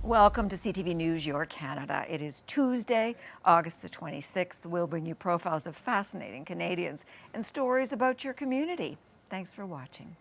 Welcome to CTV News Your Canada. It is Tuesday, August the 26th. We'll bring you profiles of fascinating Canadians and stories about your community. Thanks for watching.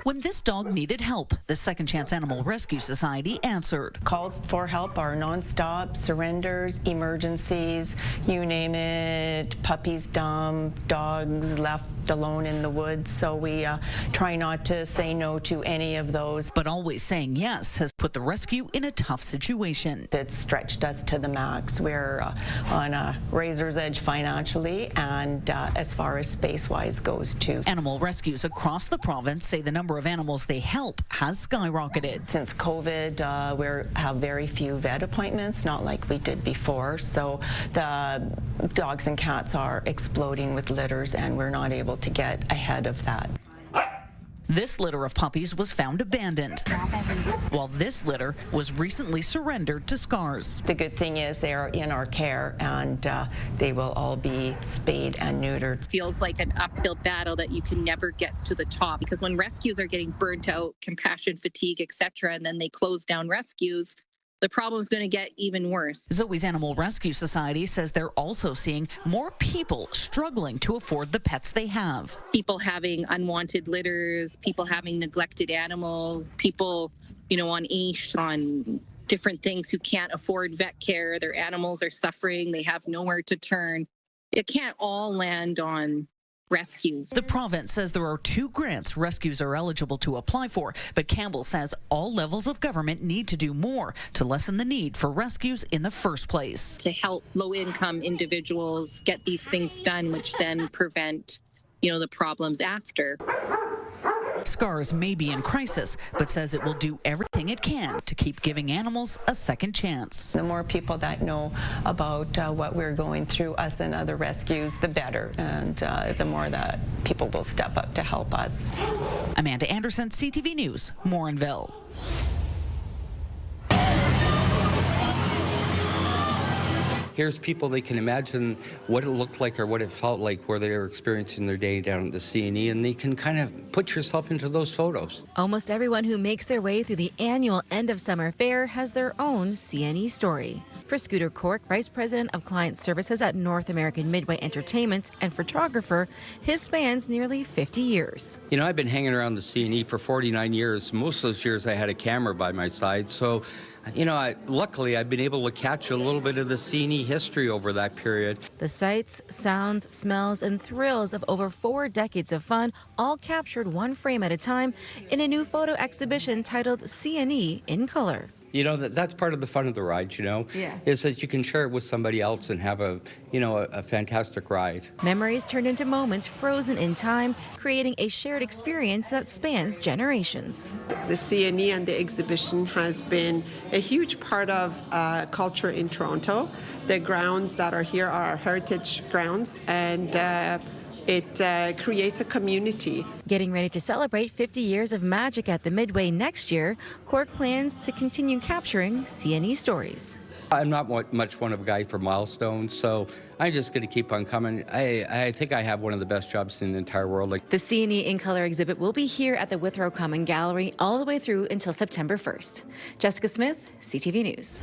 When this dog needed help, the Second Chance Animal Rescue Society answered. Calls for help are nonstop, surrenders, emergencies, you name it, puppies dumped, dogs left alone in the woods. So we try not to say no to any of those. But always saying yes has put the rescue in a tough situation. It's stretched us to the max. We're on a razor's edge financially and as far as space-wise goes too. Animal rescues across the province say the number of animals they help has skyrocketed. Since COVID, we have very few vet appointments, not like we did before. So the dogs and cats are exploding with litters and we're not able to get ahead of that. This litter of puppies was found abandoned, while this litter was recently surrendered to SCARS. The good thing is they are in our care and they will all be spayed and neutered. Feels like an uphill battle that you can never get to the top, because when rescues are getting burnt out, compassion fatigue, etc., and then they close down rescues, the problem is going to get even worse. Zoe's Animal Rescue Society says they're also seeing more people struggling to afford the pets they have. People having unwanted litters, people having neglected animals, people, on leash, on different things who can't afford vet care. Their animals are suffering. They have nowhere to turn. It can't all land on rescues. The province says there are 2 grants rescues are eligible to apply for, but Campbell says all levels of government need to do more to lessen the need for rescues in the first place. To help low-income individuals get these things done, which then prevent, the problems after. SCARS may be in crisis, but says it will do everything it can to keep giving animals a second chance. The more people that know about what we're going through, us and other rescues, the better, and the more that people will step up to help us. Amanda Anderson, CTV News, Morinville. Here's people, they can imagine what it looked like or what it felt like where they were experiencing their day down at the CNE, and they can kind of put yourself into those photos. Almost everyone who makes their way through the annual end of summer fair has their own CNE story. For Scooter Cork, Vice President of Client Services at North American Midway Entertainment and photographer, his spans nearly 50 years. I've been hanging around the CNE for 49 years. Most of those years I had a camera by my side, so luckily I've been able to catch a little bit of the CNE history over that period. The sights, sounds, smells, and thrills of over 4 decades of fun, all captured one frame at a time in a new photo exhibition titled CNE in Color. That's part of the fun of the ride, is that you can share it with somebody else and have a fantastic ride. Memories turned into moments frozen in time, creating a shared experience that spans generations. The CNE and the exhibition has been a huge part of culture in Toronto. The grounds that are here are our heritage grounds, and it creates a community. Getting ready to celebrate 50 years of magic at the Midway next year, Cork plans to continue capturing CNE stories. I'm not much one of a guy for milestones, so I'm just going to keep on coming. I think I have one of the best jobs in the entire world. The CNE in Color exhibit will be here at the Withrow Common Gallery all the way through until September 1st. Jessica Smith, CTV News.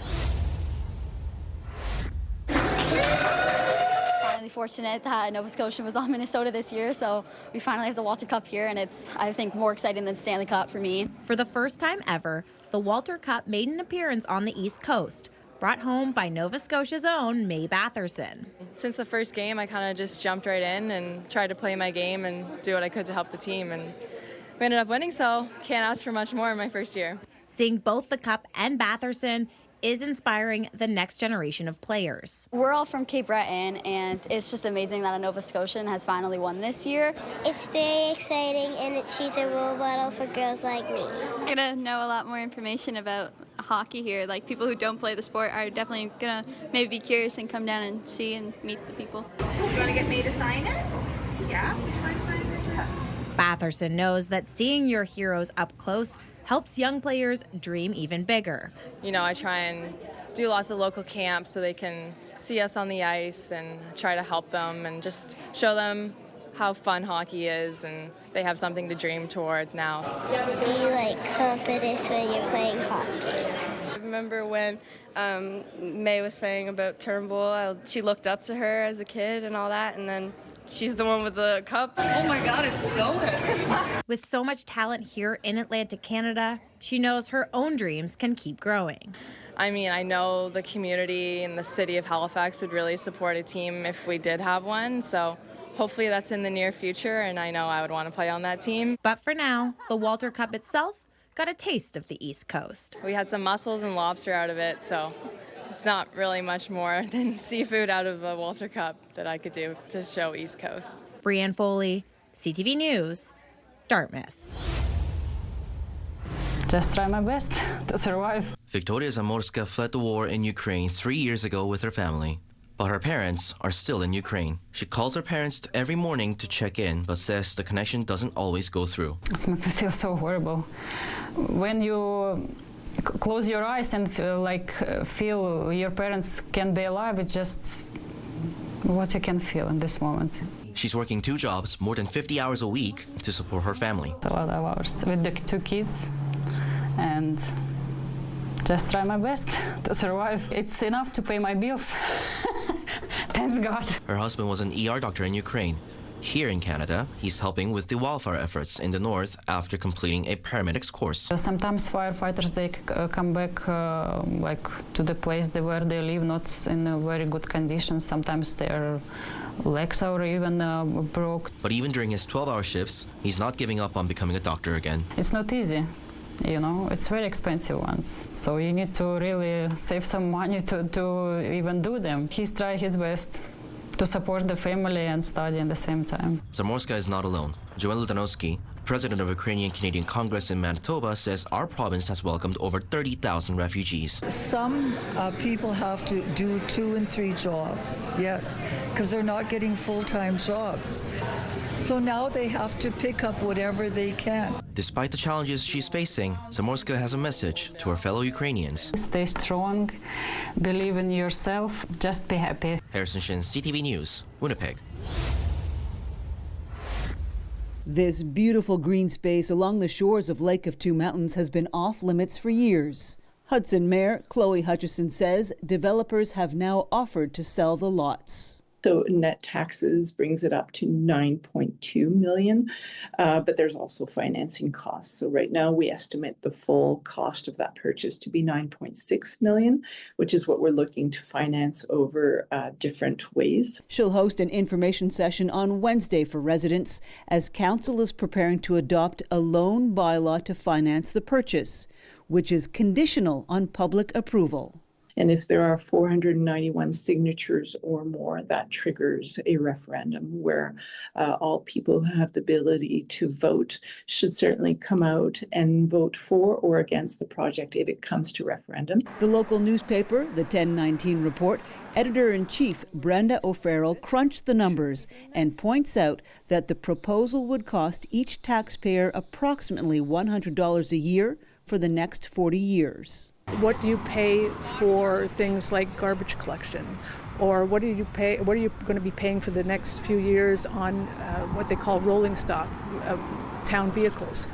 Fortunate that Nova Scotia was on Minnesota this year, so we finally have the Walter Cup here, and it's, I think, more exciting than Stanley Cup for me. For the first time ever, the Walter Cup made an appearance on the East Coast, brought home by Nova Scotia's own May Batherson. Since the first game, I kind of just jumped right in and tried to play my game and do what I could to help the team, and we ended up winning, so can't ask for much more in my first year. Seeing both the Cup and Batherson is inspiring the next generation of players. We're all from Cape Breton, and it's just amazing that a Nova Scotian has finally won this year. It's very exciting, and she's a role model for girls like me. I'm gonna know a lot more information about hockey here. Like, people who don't play the sport are definitely gonna maybe be curious and come down and see and meet the people. You wanna get me to sign it? Yeah, would you mind signing it? Yeah. Batherson knows that seeing your heroes up close helps young players dream even bigger. I try and do lots of local camps so they can see us on the ice and try to help them and just show them how fun hockey is, and they have something to dream towards now. Do you like confidence when you're playing hockey? I remember when May was saying about Turnbull, she looked up to her as a kid and all that, and then she's the one with the cup. Oh my God, it's so heavy. With so much talent here in Atlantic Canada, she knows her own dreams can keep growing. I mean, I know the community and the city of Halifax would really support a team if we did have one, so hopefully that's in the near future, and I know I would want to play on that team. But for now, the Walter Cup itself got a taste of the East Coast. We had some mussels and lobster out of it, so it's not really much more than seafood out of a Walter Cup that I could do to show East Coast. Brianne Foley, CTV News, Dartmouth. Just try my best to survive. Victoria Zamorska fled the war in Ukraine 3 years ago with her family. But her parents are still in Ukraine. She calls her parents every morning to check in, but says the connection doesn't always go through. It makes me feel so horrible. When you close your eyes and feel your parents can be alive, it's just what you can feel in this moment. She's working 2 jobs, more than 50 hours a week, to support her family. A lot of hours with the 2 kids, and just try my best to survive. It's enough to pay my bills. Thanks God. Her husband was an ER doctor in Ukraine. Here in Canada, he's helping with the wildfire efforts in the north after completing a paramedics course. Sometimes firefighters, they come back to the place where they live, not in a very good condition. Sometimes their legs are even broke. But even during his 12-hour shifts, he's not giving up on becoming a doctor again. It's not easy. You know, it's very expensive ones. So you need to really save some money to even do them. He's trying his best to support the family and study at the same time. Zamorska is not alone. Joel Ludanovsky, president of Ukrainian Canadian Congress in Manitoba, says our province has welcomed over 30,000 refugees. Some people have to do 2 and 3 jobs, yes, because they're not getting full-time jobs. So now they have to pick up whatever they can. Despite the challenges she's facing, Zamorska has a message to her fellow Ukrainians. Stay strong, believe in yourself, just be happy. Harrison Shin, CTV News, Winnipeg. This beautiful green space along the shores of Lake of Two Mountains has been off limits for years. Hudson Mayor Chloe Hutchison says developers have now offered to sell the lots. So net taxes brings it up to $9.2 million, but there's also financing costs. So right now we estimate the full cost of that purchase to be $9.6 million, which is what we're looking to finance over different ways. She'll host an information session on Wednesday for residents as council is preparing to adopt a loan bylaw to finance the purchase, which is conditional on public approval. And if there are 491 signatures or more, that triggers a referendum where all people who have the ability to vote should certainly come out and vote for or against the project if it comes to referendum. The local newspaper, the 1019 Report, Editor-in-Chief Brenda O'Farrell crunched the numbers and points out that the proposal would cost each taxpayer approximately $100 a year for the next 40 years. What do you pay for things like garbage collection? Or what do you pay? What are you going to be paying for the next few years on what they call rolling stock, town vehicles?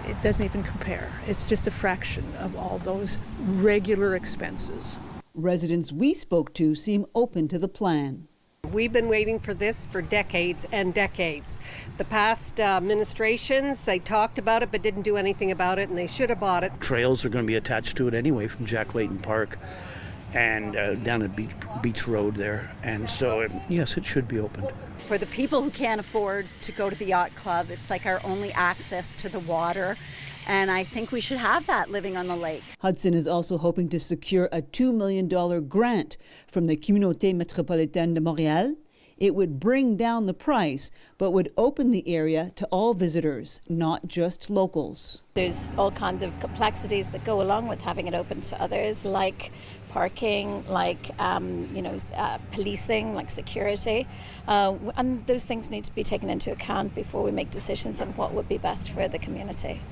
It doesn't even compare. It's just a fraction of all those regular expenses. Residents we spoke to seem open to the plan. We've been waiting for this for decades and decades. The past administrations, they talked about it but didn't do anything about it, and they should have bought it. Trails are going to be attached to it anyway from Jack Layton Park and down at Beach Road there. And so, yes, it should be opened. For the people who can't afford to go to the yacht club, it's like our only access to the water. And I think we should have that living on the lake. Hudson is also hoping to secure a $2 million grant from the Communauté Métropolitaine de Montréal. It would bring down the price, but would open the area to all visitors, not just locals. There's all kinds of complexities that go along with having it open to others, like parking, like policing, like security. And those things need to be taken into account before we make decisions on what would be best for the community.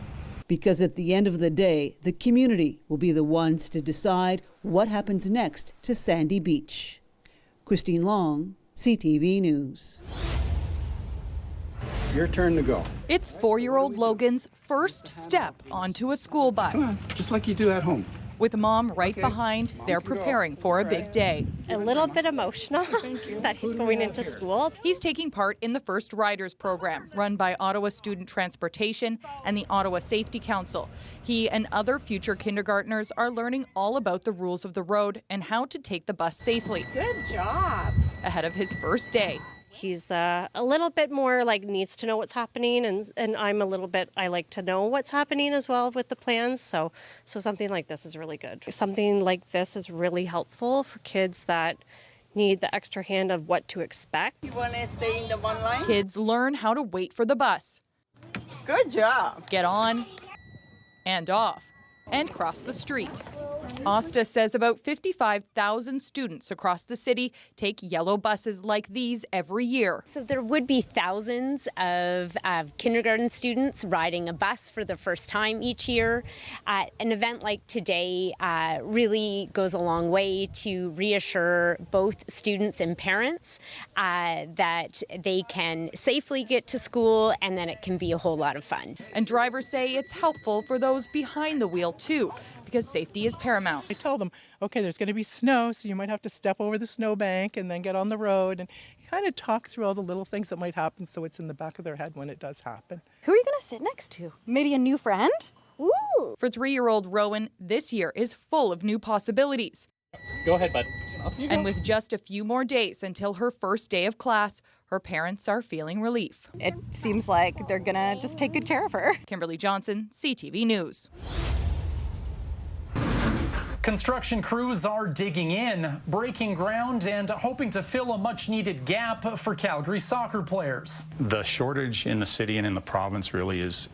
Because at the end of the day, the community will be the ones to decide what happens next to Sandy Beach. Christine Long, CTV News. your turn to go. It's 4-year-old Logan's first step onto a school bus. Come on, just like you do at home. With mom right behind, they're preparing for a big day. A little bit emotional that he's going into school. He's taking part in the First Riders program, run by Ottawa Student Transportation and the Ottawa Safety Council. He and other future kindergartners are learning all about the rules of the road and how to take the bus safely. Good job. Ahead of his first day. He's a little bit more like needs to know what's happening, and I'm a little bit, I like to know what's happening as well with the plans. So something like this is really good. Something like this is really helpful for kids that need the extra hand of what to expect. You want to stay in the one line? Kids learn how to wait for the bus. Good job. Get on and off and cross the street. Asta says about 55,000 students across the city take yellow buses like these every year. So there would be thousands of kindergarten students riding a bus for the first time each year. An event like today really goes a long way to reassure both students and parents that they can safely get to school and that it can be a whole lot of fun. And drivers say it's helpful for those behind the wheel too, because safety is paramount. I tell them, okay, there's going to be snow, so you might have to step over the snowbank and then get on the road, and kind of talk through all the little things that might happen so it's in the back of their head when it does happen. Who are you going to sit next to? Maybe a new friend? Ooh. For 3-year-old Rowan, this year is full of new possibilities. Go ahead, bud. Up you go. And with just a few more days until her first day of class, her parents are feeling relief. It seems like they're going to just take good care of her. Kimberly Johnson, CTV News. Construction crews are digging in, breaking ground, and hoping to fill a much-needed gap for Calgary soccer players. The shortage in the city and in the province really is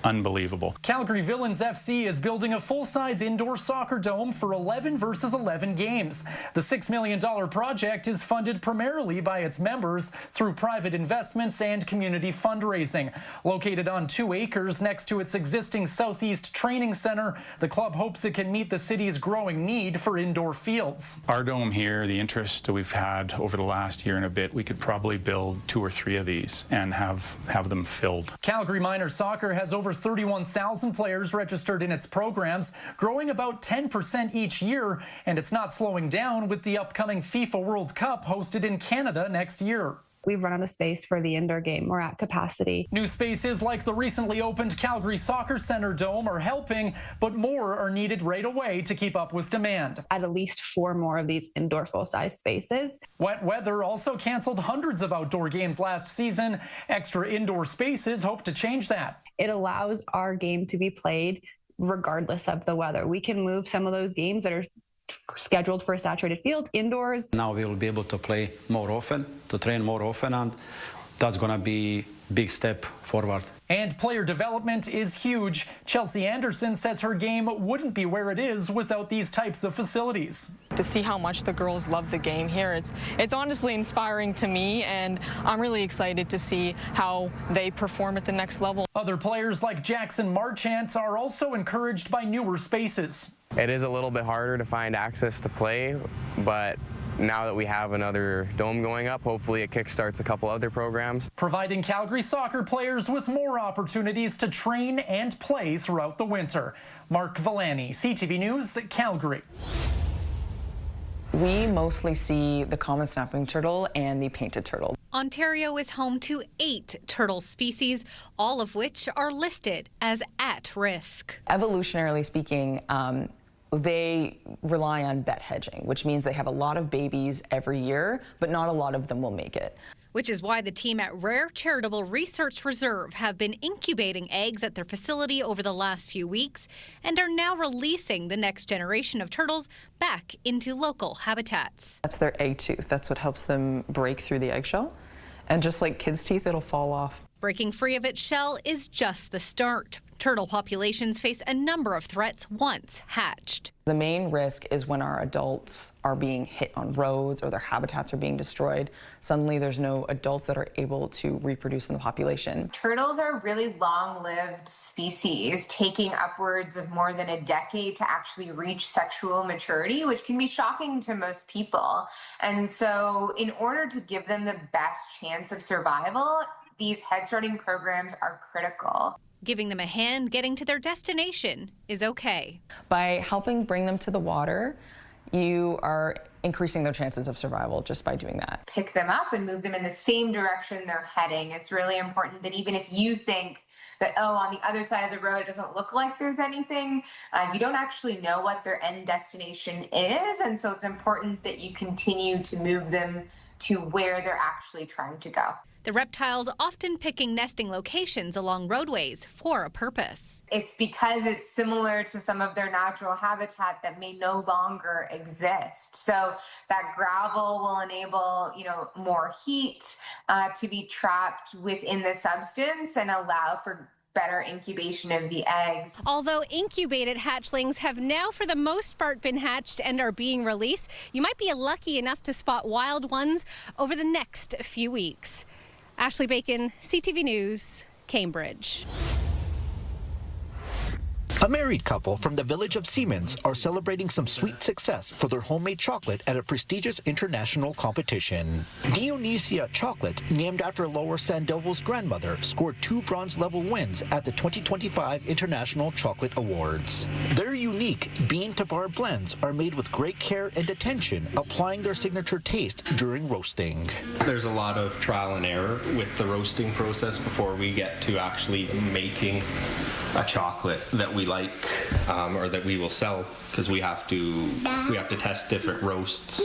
unbelievable. Calgary Villains FC is building a full-size indoor soccer dome for 11 versus 11 games. The $6 million project is funded primarily by its members through private investments and community fundraising. Located on 2 acres next to its existing Southeast Training Center, the club hopes it can meet the city's growing need for indoor fields. Our dome here, the interest that we've had over the last year and a bit, we could probably build 2 or 3 of these and have them filled. Calgary Minor Soccer has over 31,000 players registered in its programs, growing about 10% each year, and it's not slowing down with the upcoming FIFA World Cup hosted in Canada next year. We've run out of space for the indoor game. We're at capacity. New spaces like the recently opened Calgary Soccer Centre Dome are helping, but more are needed right away to keep up with demand. At least 4 more of these indoor full-size spaces. Wet weather also canceled hundreds of outdoor games last season. Extra indoor spaces hope to change that. It allows our game to be played regardless of the weather. We can move some of those games that are scheduled for a saturated field indoors. Now we will be able to play more often, to train more often, and that's going to be a big step forward. And player development is huge. Chelsea Anderson says her game wouldn't be where it is without these types of facilities. To see how much the girls love the game here, it's honestly inspiring to me, and I'm really excited to see how they perform at the next level. Other players like Jackson Marchant are also encouraged by newer spaces. It is a little bit harder to find access to play, but now that we have another dome going up, hopefully it kickstarts a couple other programs. Providing Calgary soccer players with more opportunities to train and play throughout the winter. Mark Villani, CTV News, Calgary. We mostly see the common snapping turtle and the painted turtle. Ontario is home to 8 turtle species, all of which are listed as at risk. Evolutionarily speaking, they rely on bet hedging, which means they have a lot of babies every year, but not a lot of them will make it. Which is why the team at Rare Charitable Research Reserve have been incubating eggs at their facility over the last few weeks and are now releasing the next generation of turtles back into local habitats. That's their egg tooth. That's what helps them break through the eggshell. And just like kids' teeth, it'll fall off. Breaking free of its shell is just the start. Turtle populations face a number of threats once hatched. The main risk is when our adults are being hit on roads or their habitats are being destroyed. Suddenly there's no adults that are able to reproduce in the population. Turtles are really long-lived species, taking upwards of more than a decade to actually reach sexual maturity, which can be shocking to most people. And so in order to give them the best chance of survival, these head starting programs are critical. Giving them a hand getting to their destination is okay. By helping bring them to the water, you are increasing their chances of survival just by doing that. Pick them up and move them in the same direction they're heading. It's really important that even if you think that, oh, on the other side of the road, it doesn't look like there's anything, you don't actually know what their end destination is. And so it's important that you continue to move them to where they're actually trying to go. The reptiles often picking nesting locations along roadways for a purpose. It's because it's similar to some of their natural habitat that may no longer exist. So that gravel will enable, more heat to be trapped within the substance and allow for better incubation of the eggs. Although incubated hatchlings have now for the most part been hatched and are being released, you might be lucky enough to spot wild ones over the next few weeks. Ashley Bacon, CTV News, Cambridge. A married couple from the village of Siemens are celebrating some sweet success for their homemade chocolate at a prestigious international competition. Dionysia Chocolate, named after Lower Sandoval's grandmother, scored 2 bronze-level wins at the 2025 International Chocolate Awards. Their unique bean-to-bar blends are made with great care and attention, applying their signature taste during roasting. There's a lot of trial and error with the roasting process before we get to actually making a chocolate that we like or that we will sell, because we have to test different roasts,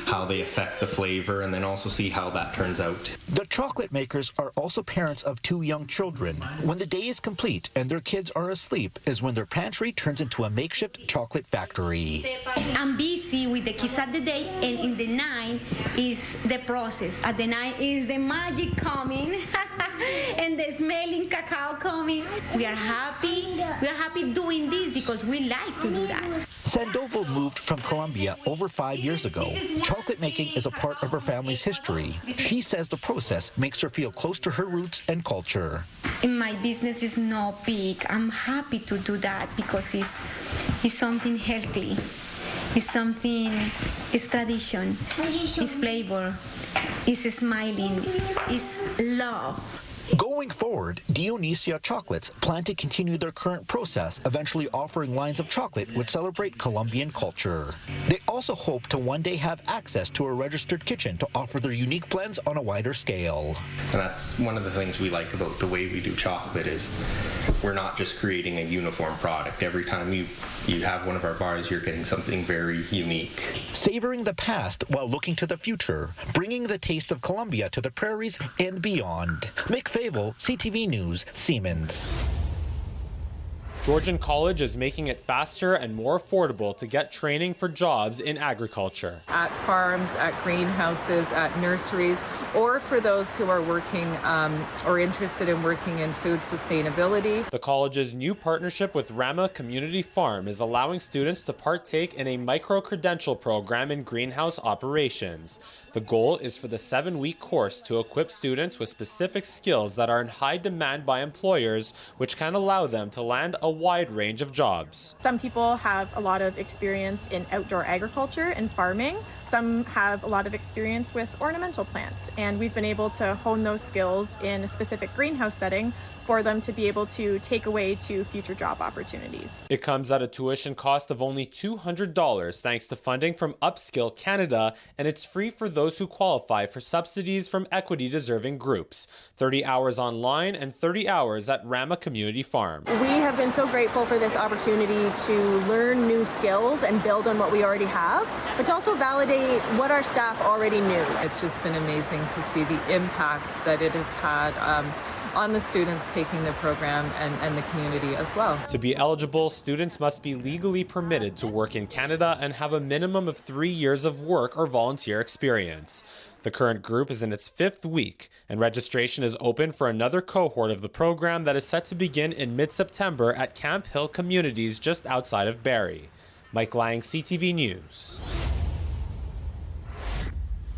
how they affect the flavor, and then also see how that turns out. The chocolate makers are also parents of 2 young children. When the day is complete and their kids are asleep is when their pantry turns into a makeshift chocolate factory. I'm busy with the kids at the day, and in the night is the process. At the night is the magic coming and the smelling cacao coming. We are happy doing this because we like to do that. Sandoval moved from Colombia over 5 years ago. Chocolate making is a part of her family's history. She says the process makes her feel close to her roots and culture. My business is not big. I'm happy to do that because it's something healthy. It's tradition, it's flavor, it's smiling, it's love. Going forward, Dionysia Chocolates plan to continue their current process, eventually offering lines of chocolate which celebrate Colombian culture. They also hope to one day have access to a registered kitchen to offer their unique blends on a wider scale. And that's one of the things we like about the way we do chocolate is we're not just creating a uniform product. Every time you have one of our bars, you're getting something very unique. Savoring the past while looking to the future, bringing the taste of Colombia to the prairies and beyond. Mick Fable, CTV News, Siemens. Georgian College is making it faster and more affordable to get training for jobs in agriculture. At farms, at greenhouses, at nurseries, or for those who are working or interested in working in food sustainability. The college's new partnership with Rama Community Farm is allowing students to partake in a microcredential program in greenhouse operations. The goal is for the 7-week course to equip students with specific skills that are in high demand by employers, which can allow them to land a wide range of jobs. Some people have a lot of experience in outdoor agriculture and farming. Some have a lot of experience with ornamental plants, and we've been able to hone those skills in a specific greenhouse setting for them to be able to take away to future job opportunities. It comes at a tuition cost of only $200 thanks to funding from Upskill Canada, and it's free for those who qualify for subsidies from equity-deserving groups. 30 hours online and 30 hours at Rama Community Farm. We have been so grateful for this opportunity to learn new skills and build on what we already have, but to also validate what our staff already knew. It's just been amazing to see the impact that it has had on the students taking the program and the community as well. To be eligible, students must be legally permitted to work in Canada and have a minimum of 3 years of work or volunteer experience. The current group is in its 5th week, and registration is open for another cohort of the program that is set to begin in mid-September at Camp Hill Communities just outside of Barrie. Mike Lang, CTV News.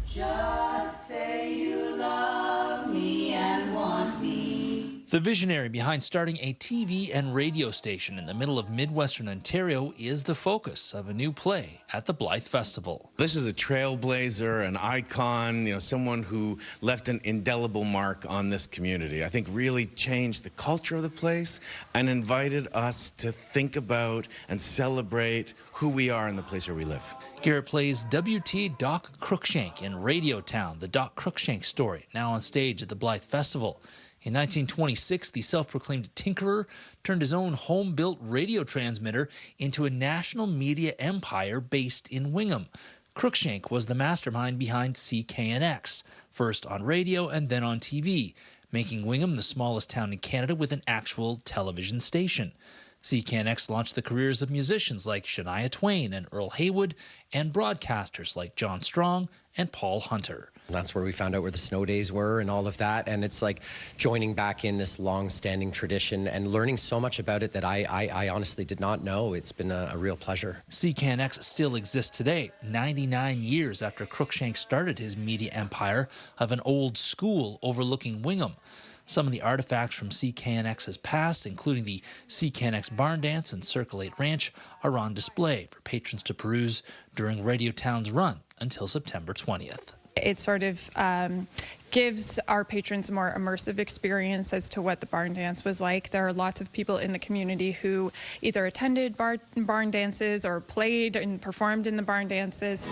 Just say you love me and want me. The visionary behind starting a TV and radio station in the middle of Midwestern Ontario is the focus of a new play at the Blyth Festival. This is a trailblazer, an icon, someone who left an indelible mark on this community. I think really changed the culture of the place and invited us to think about and celebrate who we are in the place where we live. Garrett plays W.T. Doc Cruikshank in Radio Town, the Doc Cruikshank story, now on stage at the Blyth Festival. In 1926, the self-proclaimed tinkerer turned his own home-built radio transmitter into a national media empire based in Wingham. Cruikshank was the mastermind behind CKNX, first on radio and then on TV, making Wingham the smallest town in Canada with an actual television station. CKNX launched the careers of musicians like Shania Twain and Earl Haywood, and broadcasters like John Strong and Paul Hunter. That's where we found out where the snow days were and all of that, and it's like joining back in this long-standing tradition and learning so much about it that I honestly did not know. It's been a real pleasure. CKNX still exists today, 99 years after Cruikshank started his media empire of an old school overlooking Wingham. Some of the artifacts from CKNX's past, including the CKNX Barn Dance and Circle 8 Ranch, are on display for patrons to peruse during Radio Town's run until September 20th. It sort of gives our patrons a more immersive experience as to what the barn dance was like. There are lots of people in the community who either attended barn dances or played and performed in the barn dances.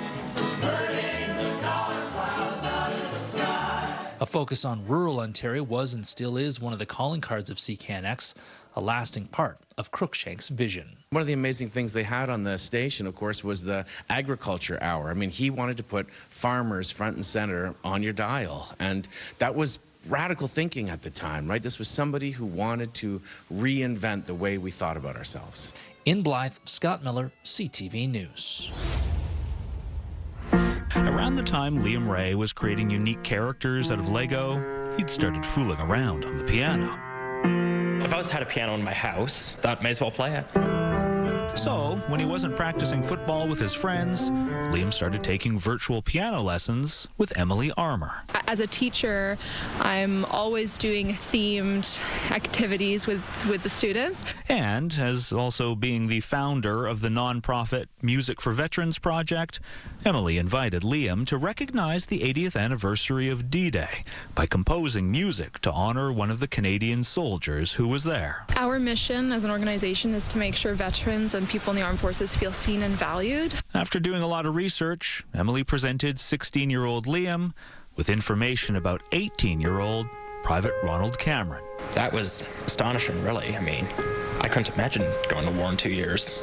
A focus on rural Ontario was and still is one of the calling cards of CKNX, a lasting part of Cruikshank's vision. One of the amazing things they had on the station, of course, was the agriculture hour. I mean, he wanted to put farmers front and center on your dial, and that was radical thinking at the time, right? This was somebody who wanted to reinvent the way we thought about ourselves. In Blyth, Scott Miller, CTV News. Around the time Liam Ray was creating unique characters out of Lego, he'd started fooling around on the piano. If I had a piano in my house, that may as well play it. So, when he wasn't practicing football with his friends, Liam started taking virtual piano lessons with Emily Armour. As a teacher, I'm always doing themed activities with the students. And as also being the founder of the nonprofit Music for Veterans Project, Emily invited Liam to recognize the 80th anniversary of D-Day by composing music to honor one of the Canadian soldiers who was there. Our mission as an organization is to make sure veterans and people in the armed forces feel seen and valued. After doing a lot of research, Emily presented 16-year-old Liam with information about 18-year-old Private Ronald Cameron. That was astonishing, really. I mean, I couldn't imagine going to war in 2 years.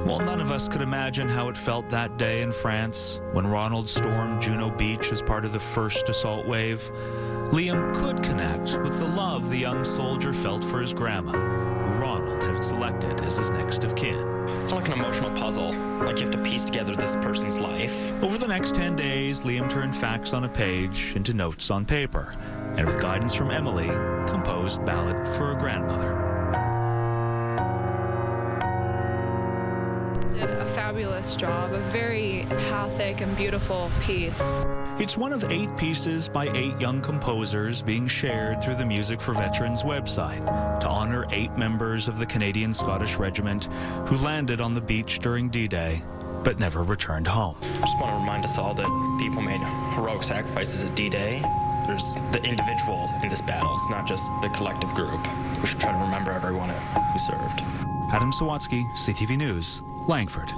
Well, none of us could imagine how it felt that day in France when Ronald stormed Juno Beach as part of the first assault wave. Liam could connect with the love the young soldier felt for his grandma, who Ronald had selected as his next of kin. It's like an emotional puzzle, like you have to piece together this person's life. Over the next 10 days, Liam turned facts on a page into notes on paper, and with guidance from Emily, composed Ballad for a Grandmother. Did a fabulous job, a very empathic and beautiful piece. It's one of 8 pieces by 8 young composers being shared through the Music for Veterans website to honor 8 members of the Canadian Scottish Regiment who landed on the beach during D-Day but never returned home. I just want to remind us all that people made heroic sacrifices at D-Day. There's the individual in this battle. It's not just the collective group. We should try to remember everyone who served. Adam Sawatsky, CTV News, Langford.